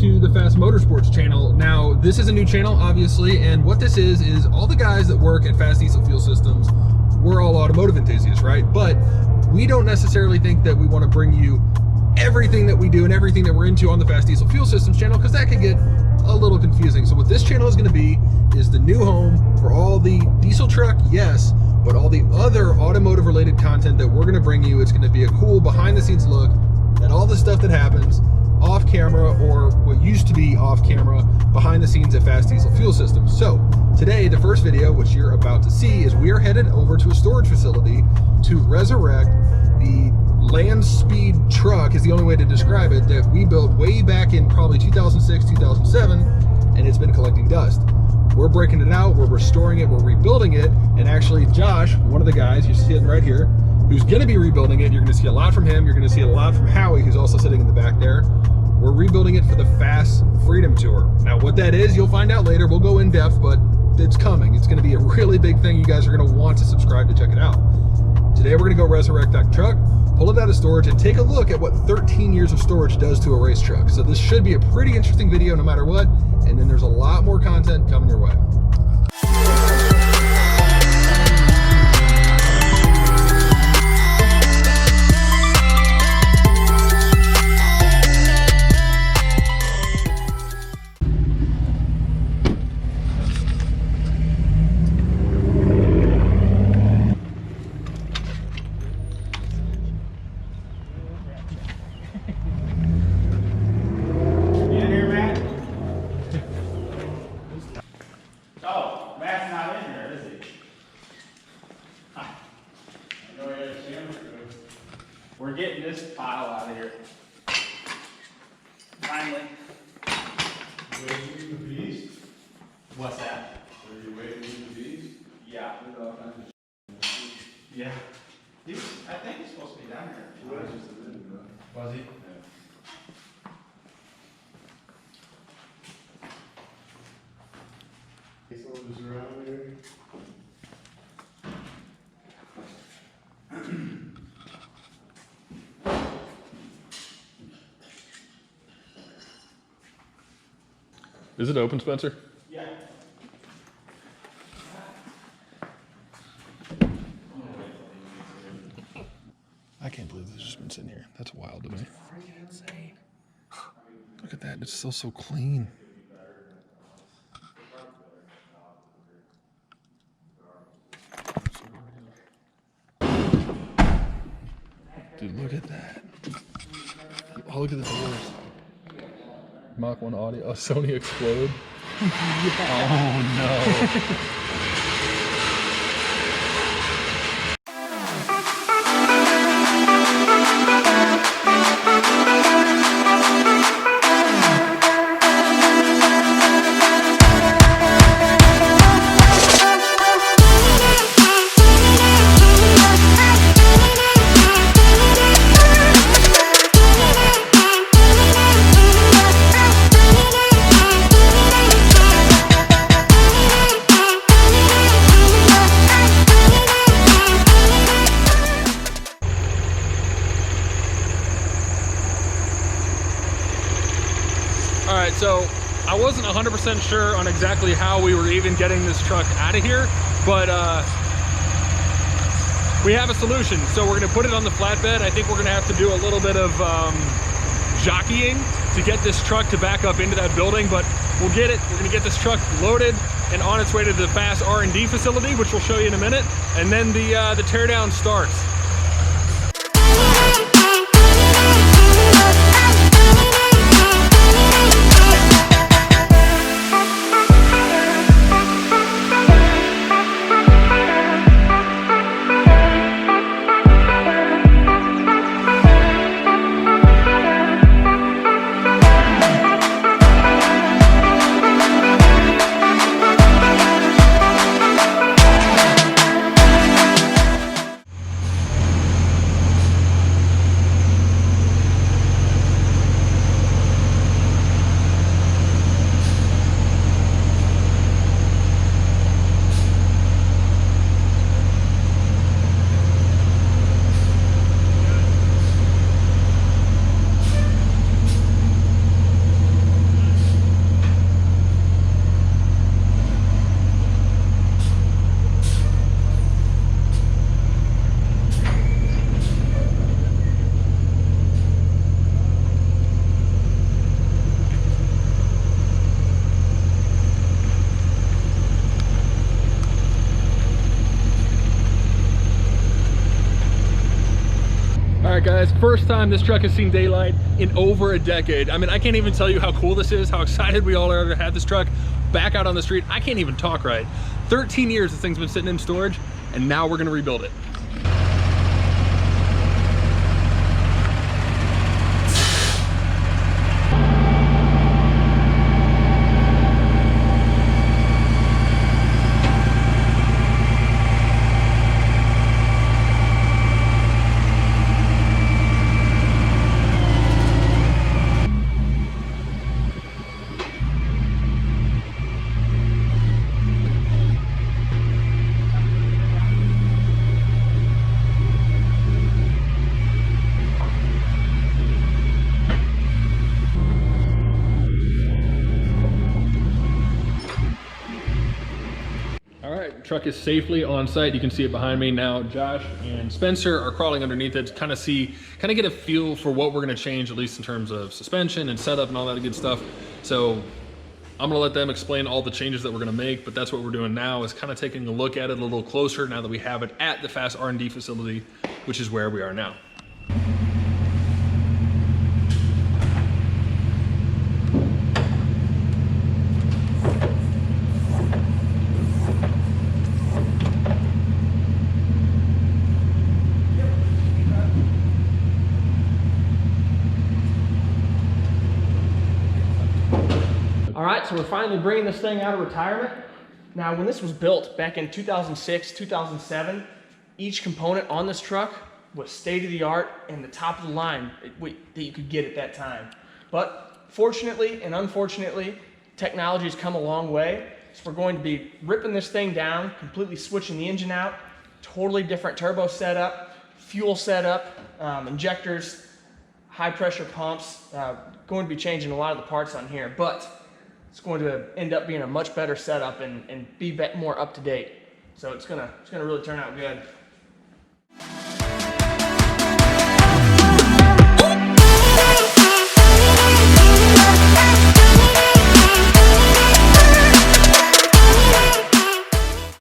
to the FASS Motorsports channel. Now, this is a new channel, obviously, and what this is all the guys that work at FASS Diesel Fuel Systems, we're all automotive enthusiasts, right? But we don't necessarily think that we want to bring you everything that we do and everything that we're into on the FASS Diesel Fuel Systems channel, because that could get a little confusing. So what this channel is going to be is the new home for all the diesel truck, yes, but all the other automotive related content that we're going to bring you. It's going to be a cool behind the scenes look at all the stuff that happens off camera, or what used to be off camera, behind the scenes at FASS Diesel Fuel Systems. So today, the first video, which you're about to see, is we are headed over to a storage facility to resurrect the land speed truck, is the only way to describe it, that we built way back in probably 2006, 2007, and it's been collecting dust. We're breaking it out, we're restoring it, we're rebuilding it, and actually Josh, one of the guys you're sitting right here, who's going to be rebuilding it, you're going to see a lot from him, you're going to see a lot from Howie, who's also sitting in the back there. We're rebuilding it for the FASS Freedom Tour. Now what that is, you'll find out later. We'll go in depth, but it's coming. It's going to be a really big thing. You guys are going to want to subscribe to check it out. Today we're going to go resurrect that truck, pull it out of storage, and take a look at what 13 years of storage does to a race truck. So this should be a pretty interesting video no matter what, and then there's a lot more content coming your way. We're getting this pile out of here. Finally. Waiting the bees? What's that? Are you waiting the bees? Yeah. Yeah. I think he's supposed to be down here. Was he? Yeah. Someone just around here? Is it open, Spencer? Yeah. I can't believe this has just been sitting here. That's wild to me. Freaking insane. Look at that. It's still so clean. Dude, look at that. Oh, look at the doors. Mach 1 audio. Oh, Sony explode. Oh no. Alright, so I wasn't 100% sure on exactly how we were even getting this truck out of here, but we have a solution. So we're going to put it on the flatbed. I think we're going to have to do a little bit of jockeying to get this truck to back up into that building, but we'll get it. We're going to get this truck loaded and on its way to the FASS R&D facility, which we'll show you in a minute, and then the teardown starts. right, guys, first time this truck has seen daylight in over a decade. I mean, I can't even tell you how cool this is, how excited we all are to have this truck back out on the street. I can't even talk right. 13 years this thing's been sitting in storage, and now we're gonna rebuild it. Truck is safely on site. You can see it behind me now. Josh and Spencer are crawling underneath it to kind of get a feel for what we're going to change, at least in terms of suspension and setup and all that good stuff. So I'm going to let them explain all the changes that we're going to make, but that's what we're doing now, is kind of taking a look at it a little closer now that we have it at the FASS R&D facility, which is where we are now. All right, so we're finally bringing this thing out of retirement. Now, when this was built back in 2006, 2007, each component on this truck was state-of-the-art and the top of the line that you could get at that time. But fortunately and unfortunately, technology has come a long way. So we're going to be ripping this thing down, completely switching the engine out, totally different turbo setup, fuel setup, injectors, high pressure pumps, going to be changing a lot of the parts on here, but it's going to end up being a much better setup and be more up to date. So it's gonna really turn out good.